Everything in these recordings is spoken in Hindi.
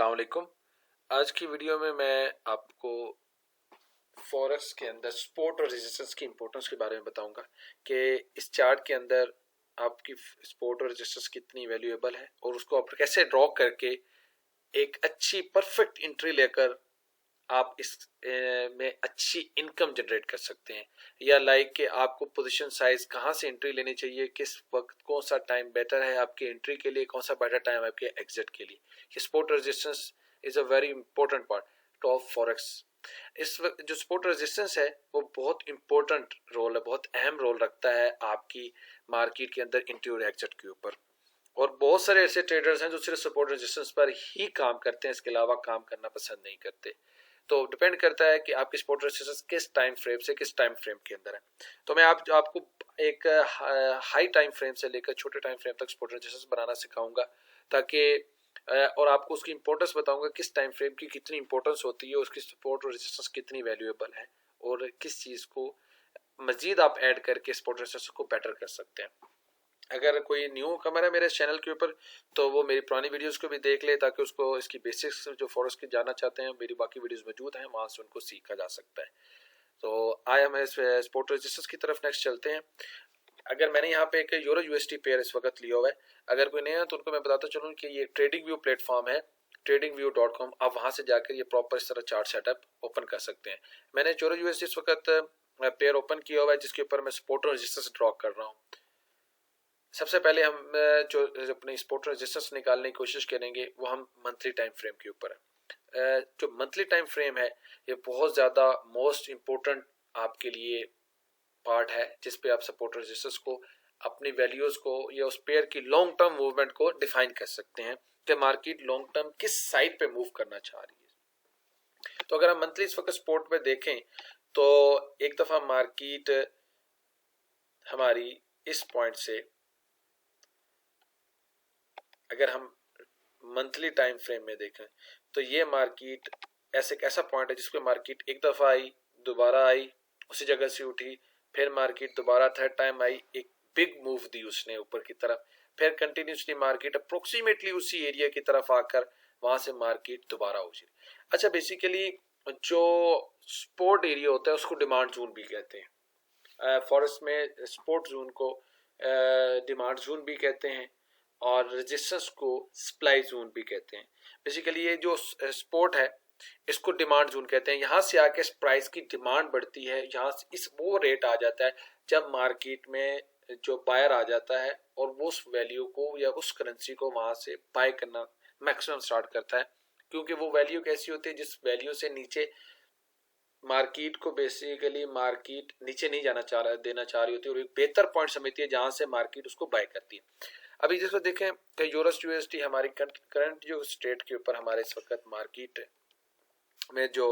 अस्सलाम वालेकुम। आज की वीडियो में मैं आपको फॉरेक्स के अंदर सपोर्ट और रेजिस्टेंस की इंपॉर्टेंस के बारे में बताऊंगा कि इस चार्ट के अंदर आपकी सपोर्ट और रेजिस्टेंस कितनी वैल्यूएबल है और उसको आप कैसे ड्रॉ करके एक अच्छी परफेक्ट एंट्री लेकर आप इस में अच्छी इनकम जनरेट कर सकते हैं। या लाइक कि आपको पोजीशन साइज कहाँ से एंट्री लेनी चाहिए, किस वक्त कौन सा टाइम बेटर है आपकी एंट्री के लिए, कौन सा बेटर टाइम है आपके एग्जिट के लिए। ये support resistance is a very important part of forex. इस वक्त जो सपोर्ट रेजिस्टेंस है वो बहुत इंपॉर्टेंट रोल है, बहुत अहम रोल रखता है आपकी मार्केट के अंदर एंट्री और एग्जिट के ऊपर। और बहुत सारे ऐसे ट्रेडर्स हैं जो सिर्फ सपोर्ट रेजिस्टेंस पर ही काम करते हैं, इसके अलावा काम करना पसंद नहीं करते। तो डिपेंड करता है कि आपकी सपोर्ट रेजिस्टेंस किस टाइम फ्रेम से किस टाइम फ्रेम के अंदर है। तो मैं आपको एक हाई टाइम फ्रेम से लेकर छोटे टाइम फ्रेम तक सपोर्ट रेजिस्टेंस बनाना सिखाऊंगा, ताकि और आपको उसकी इंपॉर्टेंस बताऊंगा, किस टाइम फ्रेम की कितनी इंपॉर्टेंस होती है, उसकी सपोर्ट और रेजिस्टेंस कितनी वैल्यूएबल है और किस चीज़ को मजीद आप ऐड करके सपोर्ट रेजिस्टेंस को बेटर कर सकते हैं। अगर कोई न्यू कमर है मेरे चैनल के ऊपर तो वो मेरी पुरानी वीडियोस को भी देख ले, ताकि उसको इसकी बेसिक्स जो फॉरेक्स की जानना चाहते हैं मेरी बाकी वीडियोस मौजूद हैं, वहां से उनको सीखा जा सकता है। तो आए हम स्पोर्ट रजिस्टर्स की तरफ नेक्स्ट चलते हैं। अगर मैंने यहाँ पे एक यूरो यूएसडी पेयर इस वक्त लिया हुआ है, अगर कोई नया है तो उनको मैं बताता चलूँ कि ये ट्रेडिंग व्यू प्लेटफॉर्म है, tradingview.com। आप वहां से जाकर ये प्रॉपर इस तरह चार्ट सेटअप ओपन कर सकते हैं। मैंने यूरो यूएसडी इस वक्त पेयर ओपन किया हुआ है, जिसके ऊपर मैं सपोर्ट रजिस्टर्स ड्रॉ कर रहा हूँ। सबसे पहले हम जो अपनी सपोर्ट रेजिस्टेंस निकालने की कोशिश करेंगे वो हम मंथली टाइम फ्रेम के ऊपर है। जो मंथली टाइम फ्रेम है ये बहुत ज़्यादा मोस्ट इम्पोर्टेंट आपके लिए पार्ट है, जिस पे आप सपोर्ट रेजिस्टेंस को, अपनी वैल्यूज़ को या उस पेयर की लॉन्ग टर्म मूवमेंट को डिफाइन कर सकते हैं कि मार्केट लॉन्ग टर्म किस साइड पे मूव करना चाह रही है। तो अगर हम मंथली इस वक्त सपोर्ट पे देखें तो एक दफ़ा मार्केट हमारी इस पॉइंट से, अगर हम मंथली टाइम फ्रेम में देखें तो ये मार्केट ऐसा पॉइंट है जिसपे मार्केट एक दफा आई, दोबारा आई, उसी जगह से उठी, फिर मार्केट दोबारा थर्ड टाइम आई, एक बिग मूव दी उसने ऊपर की तरफ, फिर कंटिन्यूसली मार्केट अप्रोक्सीमेटली उसी एरिया की तरफ आकर वहां से मार्केट दोबारा उछली। अच्छा, बेसिकली जो स्पोर्ट एरिया होता है उसको डिमांड जोन भी कहते हैं। फॉरेस्ट में स्पोर्ट जोन को डिमांड जोन भी कहते हैं और रेजिस्टेंस को सप्लाई जोन भी कहते हैं। बेसिकली ये जो सपोर्ट है इसको डिमांड जोन कहते हैं। यहाँ से आके प्राइस की डिमांड बढ़ती है, यहाँ से इस वो रेट आ जाता है जब मार्केट में जो बायर आ जाता है और वो उस वैल्यू को या उस करेंसी को वहां से बाय करना मैक्सिमम स्टार्ट करता है। क्योंकि वो वैल्यू कैसी होती है जिस वैल्यू से नीचे मार्केट को, बेसिकली मार्केट नीचे नहीं देना चाह रही होती है और एक बेहतर पॉइंट समझती है जहां से मार्केट उसको बाय करती है। अभी जिसको देखें कि यूरोस यूएसडी हमारी करंट जो स्टेट के ऊपर हमारे इस वक्त मार्केट में जो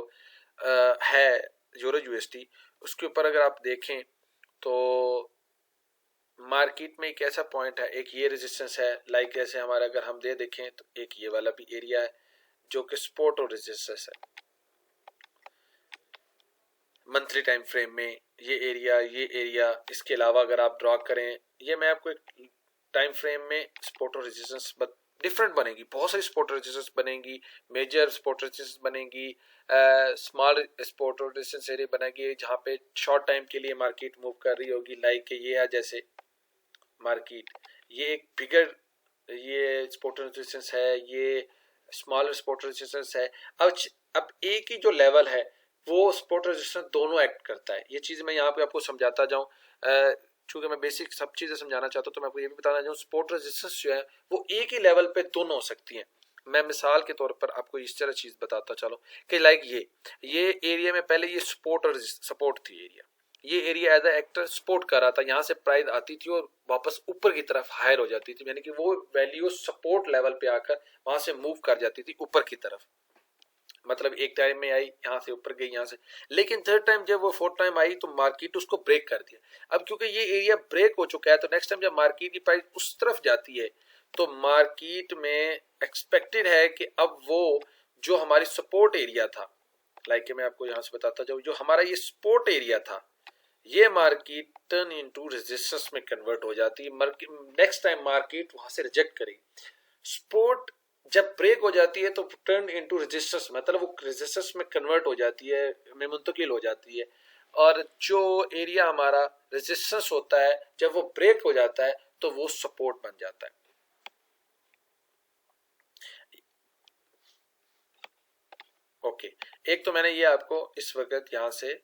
है यूरो यूएसडी, उसके ऊपर अगर आप देखें तो मार्केट में एक ऐसा पॉइंट है, एक ये रेजिस्टेंस है, लाइक ऐसे हमारा अगर हम देखें तो एक ये वाला भी एरिया है जो कि सपोर्ट और रेजिस्टेंस है। मंथली टाइम फ्रेम में ये एरिया इसके अलावा अगर आप ड्रॉ करें, ये मैं आपको एक टाइम फ्रेम में सपोर्ट और रेजिस्टेंस डिफरेंट बनेगी, बहुत सारी सपोर्ट रेजिस्टेंस बनेगी, मेजर सपोर्ट रेजिस्टेंस बनेगी, स्मॉल सपोर्ट और रेजिस्टेंस एरिया बनेगी जहाँ पे शॉर्ट टाइम के लिए मार्केट मूव कर रही होगी। लाइक ये है जैसे मार्केट, ये एक बिगर ये सपोर्ट रेजिस्टेंस है, ये स्मॉल सपोर्ट रेजिस्टेंस है। अब एक ही जो लेवल है वो सपोर्ट रेजिस्टेंस दोनों एक्ट करता है। ये चीज़ मैं यहाँ पे आपको समझाता जाऊँ, चूंकि मैं बेसिक सब चीज़ें समझाना चाहता हूँ तो मैं आपको ये भी बताना चाहूँ, सपोर्ट रेजिस्टेंस जो है वो एक ही लेवल पे दोनों हो सकती हैं। मैं मिसाल के तौर पर आपको इस तरह चीज़ बताता चलो कि लाइक ये एरिया में पहले ये सपोर्ट थी एरिया, ये area as a actor support कर रहा था, यहाँ से प्राइस आती थी और वापस ऊपर की तरफ हायर हो जाती थी, यानी कि वो वैल्यू सपोर्ट लेवल पे आकर वहां से मूव कर जाती थी ऊपर की तरफ। मतलब एक टाइम में आई, यहाँ से ऊपर गई, यहाँ से, लेकिन थर्ड टाइम जब वो फोर्थ टाइम आई तो मार्केट उसको ब्रेक कर दिया। अब क्योंकि ये एरिया ब्रेक हो चुका है तो नेक्स्ट टाइम जब मार्केट की प्राइस उस तरफ जाती है तो मार्केट में एक्सपेक्टेड है कि अब वो जो हमारी सपोर्ट एरिया था, लाइक मैं आपको यहाँ से बताता जाऊँ, जो हमारा ये सपोर्ट एरिया था ये मार्केट टर्न इनटू रेजिस्टेंस में कन्वर्ट हो जाती है। नेक्स्ट टाइम मार्केट वहां से रिजेक्ट करेगी। सपोर्ट जब ब्रेक हो जाती है तो टर्न इनटू रेजिस्टेंस, मतलब वो रेजिस्टेंस में कन्वर्ट हो जाती है, में मुंतकिल हो जाती है। और जो एरिया हमारा रेजिस्टेंस होता है जब वो ब्रेक हो जाता है तो वो सपोर्ट बन जाता है। ओके, एक तो मैंने ये आपको इस वक्त यहां से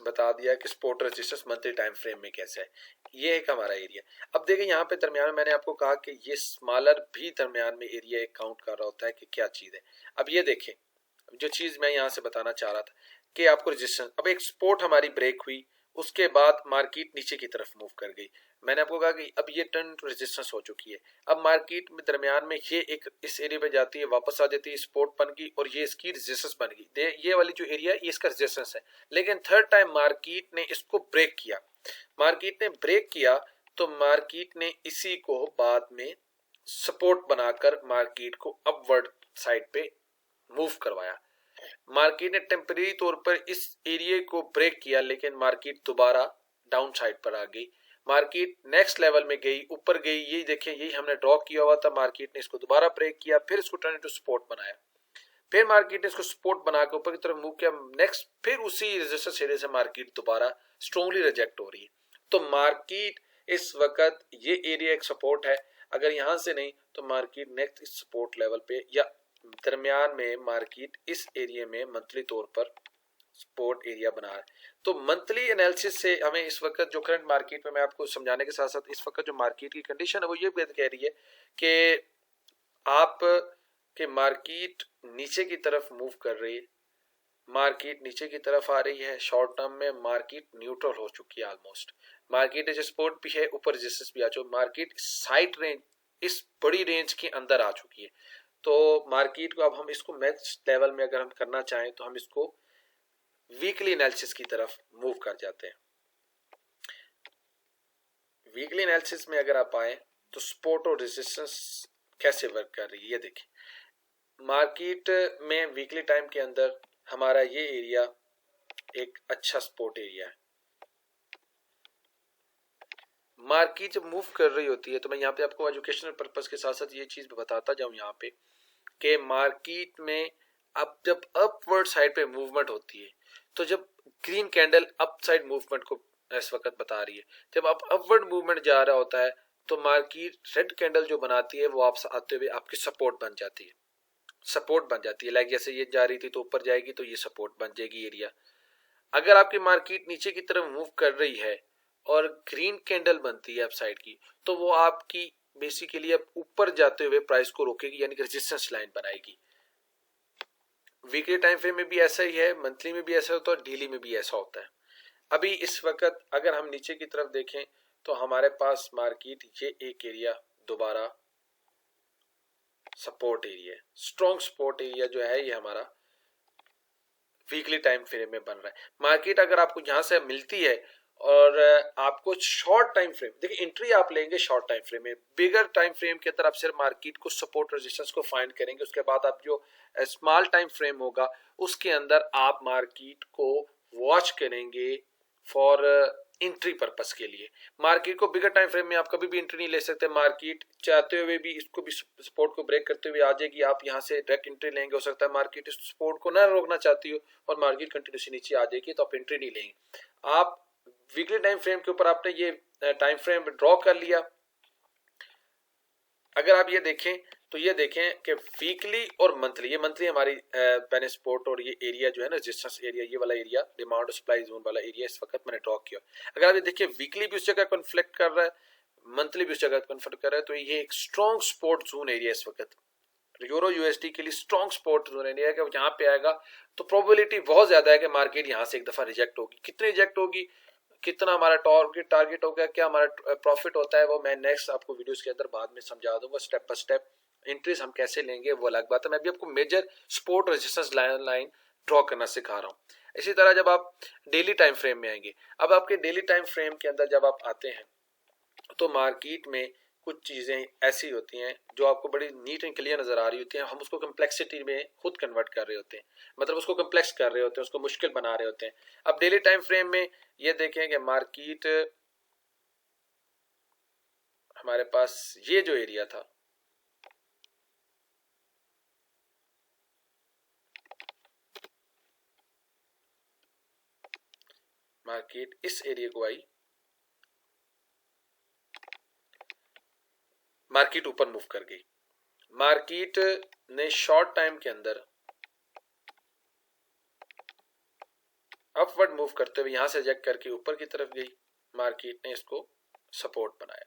बता दिया कि support resistance monthly time frame में कैसा है। ये एक हमारा एरिया। अब देखिए यहाँ पे दरमियान में मैंने आपको कहा कि ये स्मॉलर भी दरमियान में एरिया एक काउंट कर रहा होता है कि क्या चीज है। अब ये देखें, जो चीज मैं यहाँ से बताना चाह रहा था कि आपको रेजिस्टेंस, अब एक सपोर्ट हमारी ब्रेक हुई, उसके बाद मार्केट नीचे की तरफ मूव कर गई। मैंने आपको कहा कि अब ये टर्न टू रेजिस्टेंस हो चुकी है। अब मार्केट में दरमियान में ये एक इस एरिया पे जाती है, वापस आ जाती है, सपोर्ट बन गई और ये इसकी रेजिस्टेंस बन गई। ये वाली जो एरिया है ये इसका रेजिस्टेंस है। लेकिन थर्ड टाइम मार्केट ने इसको ब्रेक किया, मार्केट ने ब्रेक किया तो मार्केट ने इसी को बाद में सपोर्ट बनाकर मार्केट को अपवर्ड साइड पे मूव करवाया। मार्केट ने टेम्परेरी तौर पर इस एरिया को ब्रेक किया लेकिन मार्केट दोबारा डाउन साइड पर आ गई। मार्केट नेक्स्ट लेवल में गई, ऊपर गई, ये देखें यही हमने ड्रॉ किया हुआ था। मार्केट ने इसको दोबारा ब्रेक किया, फिर इसको टर्न इनटू सपोर्ट बनाया, फिर मार्केट ने इसको सपोर्ट बनाकर ऊपर की तरफ मूव किया, नेक्स्ट फिर उसी रेजिस्टेंस एरिया से मार्केट दोबारा स्ट्रांगली रिजेक्ट हो रही है। तो मार्केट इस वक्त ये एरिया एक सपोर्ट है, अगर यहां से नहीं तो मार्केट नेक्स्ट सपोर्ट लेवल पे या दरमियान में मार्केट इस एरिया में मंथली तौर पर सपोर्ट एरिया बना है। तो मंथली एनालिसिस से हमें इस वक्त जो करंट मार्केट में, मैं आपको समझाने के साथ साथ इस वक्त जो मार्केट की कंडीशन है वो ये कह रही है कि आप के मार्केट नीचे की तरफ मूव कर रही है, मार्केट नीचे की तरफ आ रही है। शॉर्ट टर्म में मार्केट न्यूट्रल हो चुकी है ऑलमोस्ट। मार्केट जो सपोर्ट भी है, ऊपर रेजिस्टेंस भी आ चुकी है, मार्केट साइड रेंज इस बड़ी रेंज के अंदर आ चुकी है। तो मार्केट को अब हम इसको नेक्स्ट लेवल में अगर हम करना चाहें तो हम इसको वीकली एनालिसिस की तरफ मूव कर जाते हैं। वीकली एनालिसिस में अगर आप आए तो सपोर्ट और रेजिस्टेंस कैसे वर्क कर रही है ये देखें। मार्केट में वीकली टाइम के अंदर हमारा ये एरिया एक अच्छा सपोर्ट एरिया है। मार्केट जब मूव कर रही होती है तो मैं यहाँ पे आपको एजुकेशनल पर्पस के साथ साथ ये चीज बताता जाऊं यहाँ पे कि मार्केट में अब जब अपवर्ड साइड पे मूवमेंट होती है, तो जब green candle up side movement को इस वक्त बता रही है, जब आप अपवर्ड मूवमेंट जा रहा होता है तो मार्केट रेड कैंडल जो बनाती है वो आप आते हुए आपकी सपोर्ट बन जाती है, सपोर्ट बन जाती है। लाइक जैसे ये जा रही थी तो ऊपर जाएगी तो ये सपोर्ट बन जाएगी एरिया। अगर आपकी मार्केट नीचे की तरफ मूव कर रही है और ग्रीन कैंडल बनती है अप साइड की, तो वो आपकी बेसिकली अब ऊपर जाते हुए प्राइस को रोकेगी, यानी कि रेजिस्टेंस लाइन बनाएगी। वीकली टाइम फ्रेम में भी ऐसा ही है, मंथली में भी ऐसा होता है और डेली में भी ऐसा होता है। अभी इस वक्त अगर हम नीचे की तरफ देखें तो हमारे पास मार्केट ये एक एरिया दोबारा सपोर्ट एरिया है, स्ट्रॉन्ग सपोर्ट एरिया जो है ये हमारा वीकली टाइम फ्रेम में बन रहा है। मार्केट अगर आपको यहां से मिलती है और आपको शॉर्ट टाइम फ्रेम, देखिए एंट्री आप लेंगे शॉर्ट टाइम फ्रेम में, बिगर टाइम फ्रेम के अंदर आप सिर्फ मार्केट को सपोर्ट रेजिस्टेंस को फाइंड करेंगे। उसके बाद आप जो स्मॉल टाइम फ्रेम होगा उसके अंदर आप मार्केट को वॉच करेंगे फॉर एंट्री पर्पस के लिए। मार्केट को बिगर टाइम फ्रेम में आप कभी भी एंट्री नहीं ले सकते। मार्केट चाहते हुए भी इसको भी सपोर्ट को ब्रेक करते हुए आ जाएगी, आप यहाँ से डायरेक्ट एंट्री लेंगे। हो सकता है मार्केट इस सपोर्ट को ना रोकना चाहती हो और मार्केट कंटिन्यूसली नीचे आ जाएगी तो आप एंट्री नहीं लेंगे। आप वीकली टाइम फ्रेम के ऊपर आपने ये टाइम फ्रेम ड्रॉ कर लिया। अगर आप ये देखें तो ये देखें कि वीकली और मंथली, ये मंथली हमारी मैंने सपोर्ट और ये एरिया जो है ना रेजिस्टेंस एरिया, ये वाला एरिया डिमांड और सप्लाई जोन वाला एरिया इस वक्त मैंने ड्रॉ किया। अगर आप ये देखिए वीकली भी उस जगह कॉन्फ्लिक्ट कर रहा है, मंथली भी उस जगह कॉन्फ्लिक्ट कर रहा है, तो ये एक स्ट्रॉन्ग सपोर्ट जोन एरिया इस वक्त यूरो यूएसडी के लिए स्ट्रॉन्ग सपोर्ट जोन एरिया है कि यहाँ पे आएगा तो प्रोबेबिलिटी बहुत ज्यादा है कि मार्केट यहाँ से एक दफा रिजेक्ट होगी। कितनी रिजेक्ट होगी, कितना हमारा टारगेट होगा, क्या हमारा प्रॉफिट होता है, वो मैं नेक्स्ट आपको वीडियोस के अंदर बाद में समझा दूंगा स्टेप बाय स्टेप। एंट्रीज हम कैसे लेंगे वो अलग बात है, मैं भी आपको major support resistance line draw करना सिखा रहा हूँ। इसी तरह जब आप डेली टाइम फ्रेम में आएंगे, अब आपके डेली टाइम फ्रेम के अंदर जब आप आते हैं तो मार्केट में कुछ चीजें ऐसी होती हैं जो आपको बड़ी नीट एंड क्लियर नजर आ रही होती हैं, हम उसको कम्प्लेक्सिटी में खुद कन्वर्ट कर रहे होते हैं, मतलब उसको कम्प्लेक्स कर रहे होते हैं, उसको मुश्किल बना रहे होते हैं। अब डेली टाइम फ्रेम में ये देखें कि मार्केट हमारे पास ये जो एरिया था, मार्केट इस एरिया को आई, मार्केट ऊपर मूव कर गई। मार्केट ने शॉर्ट टाइम के अंदर अपवर्ड मूव करते हुए यहां से रिजेक्ट करके ऊपर की तरफ गई। मार्केट ने इसको सपोर्ट बनाया।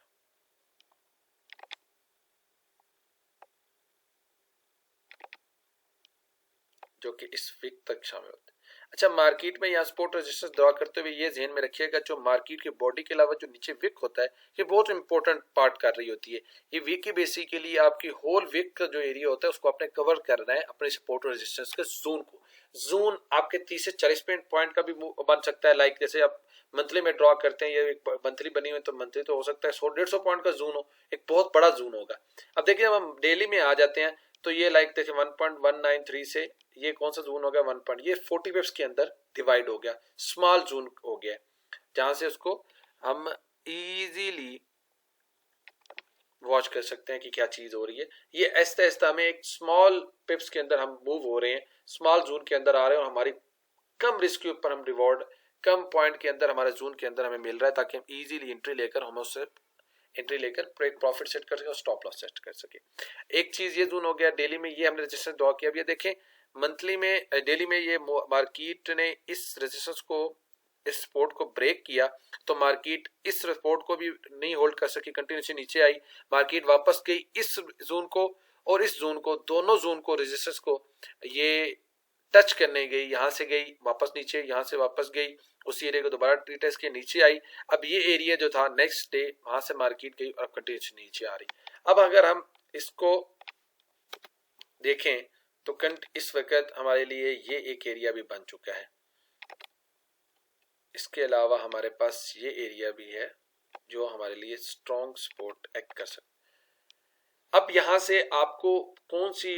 जो कि इस वीक तक शामिल होते हैं। अच्छा, मार्केट में यहाँ सपोर्ट रेजिस्टेंस ड्रॉ करते हुए ये ध्यान में रखिएगा, जो मार्केट की बॉडी के अलावा जो नीचे विक होता है, ये बहुत इंपॉर्टेंट पार्ट कर रही होती है। ये विक ही बेसिकली आपकी होल विक का जो एरिया होता है उसको आपने कवर करना है, अपने सपोर्ट और रेजिस्टेंस के जोन को। जोन आपके 30 से 40 पॉइंट का भी बन सकता है। लाइक जैसे आप मंथली में ड्रॉ करते हैं, ये एक मंथली बनी हुई तो मंथली तो हो सकता है 100-150 पॉइंट का जोन हो, एक बहुत बड़ा जोन होगा। अब देखिए जब हम डेली में आ जाते हैं तो ये लाइक देखिए 1.193 से ये कौन सा जोन हो गया 1 पॉइंट, ये 40 पिप्स के अंदर डिवाइड हो गया, स्मॉल जोन हो गया, जहां से उसको हम इजीली वॉच कर सकते हैं कि क्या चीज हो रही है। ये ऐसा ऐसा हमें एक स्मॉल पिप्स के अंदर हम मूव हो रहे हैं, स्मॉल जोन के अंदर आ रहे हैं, और हमारी कम रिस्क के ऊपर हम रिवॉर्ड कम पॉइंट के अंदर हमारे जोन के अंदर हमें मिल रहा है, ताकि हम इजीली एंट्री लेकर हम उससे एंट्री लेकर प्रॉफिट सेट कर सके और स्टॉप लॉस सेट कर सके। एक चीज ये जोन हो गया। डेली में ये हमने रेजिस्टेंस ड्रॉ किया। अब ये देखें मंथली में, डेली में ये मार्केट ने इस रेजिस्टेंस को, इस सपोर्ट को ब्रेक किया, तो मार्केट इस सपोर्ट को भी नहीं होल्ड कर सकी, कंटिन्यूसली नीचे आई। मार्केट वापस गई इस जोन को और इस जोन को, दोनों जोन को, रेजिस्टेंस को ये टच करने गई, यहां से गई वापस नीचे, यहां से वापस गई, उसी एरिया को दोबारा रीटेस्ट के नीचे आई। अब ये एरिया जो था नेक्स्ट डे वहां से मार्केट गई और अब कंटिन्यूस नीचे आ रही। अब अगर हम इसको देखें तो इस वक्त हमारे लिए ये एक एरिया भी बन चुका है। इसके अलावा हमारे पास ये एरिया भी है जो हमारे लिए स्ट्रॉन्ग सपोर्ट एक्ट कर सकता। अब यहां से आपको कौन सी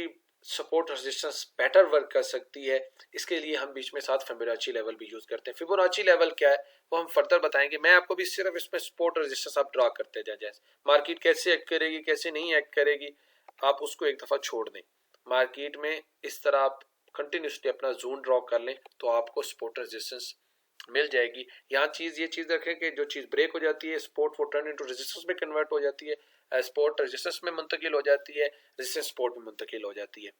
सपोर्ट रेजिस्टेंस बेटर वर्क कर सकती है, इसके लिए हम बीच में साथ फिबोनाची लेवल भी यूज करते हैं। फिबोनाची लेवल क्या है वो हम फर्दर बताएंगे। मैं आपको भी सिर्फ इसमें सपोर्ट रेजिस्टेंस आप ड्रॉ करते जाए, मार्केट कैसे एक्ट करेगी कैसे नहीं एक्ट करेगी आप उसको एक दफा छोड़ दें। मार्केट में इस तरह आप कंटिन्यूसली अपना जोन ड्रॉ कर लें तो आपको सपोर्ट रेजिस्टेंस मिल जाएगी। यहाँ ये चीज रखें कि जो चीज ब्रेक हो जाती है, सपोर्ट वो टर्न इनटू रेजिस्टेंस में कन्वर्ट हो जाती है, सपोर्ट रेजिस्टेंस में मुंतकिल हो जाती है, रेजिस्टेंस सपोर्ट में मुंतकिल हो जाती है।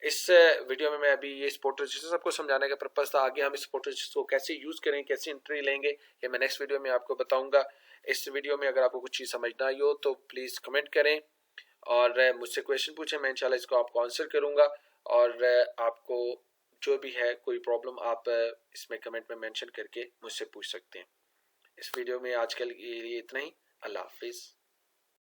इस वीडियो में मैं अभी ये सपोर्ट रेजिस्टेंस आपको समझाने का पर्पस था। आगे हम इस सपोर्ट रेजिस्टेंस को कैसे यूज करें, कैसे एंट्री लेंगे, ये मैं नेक्स्ट वीडियो में आपको बताऊंगा। इस वीडियो में अगर आपको कुछ चीज समझ ना आई हो तो प्लीज कमेंट करें और मुझसे क्वेश्चन पूछें, मैं इंशाल्लाह इसको आपको आंसर करूंगा। और आपको जो भी है कोई प्रॉब्लम आप इसमें कमेंट में मेंशन करके मुझसे पूछ सकते हैं। इस वीडियो में आजकल के लिए इतना ही। अल्लाह हाफिज।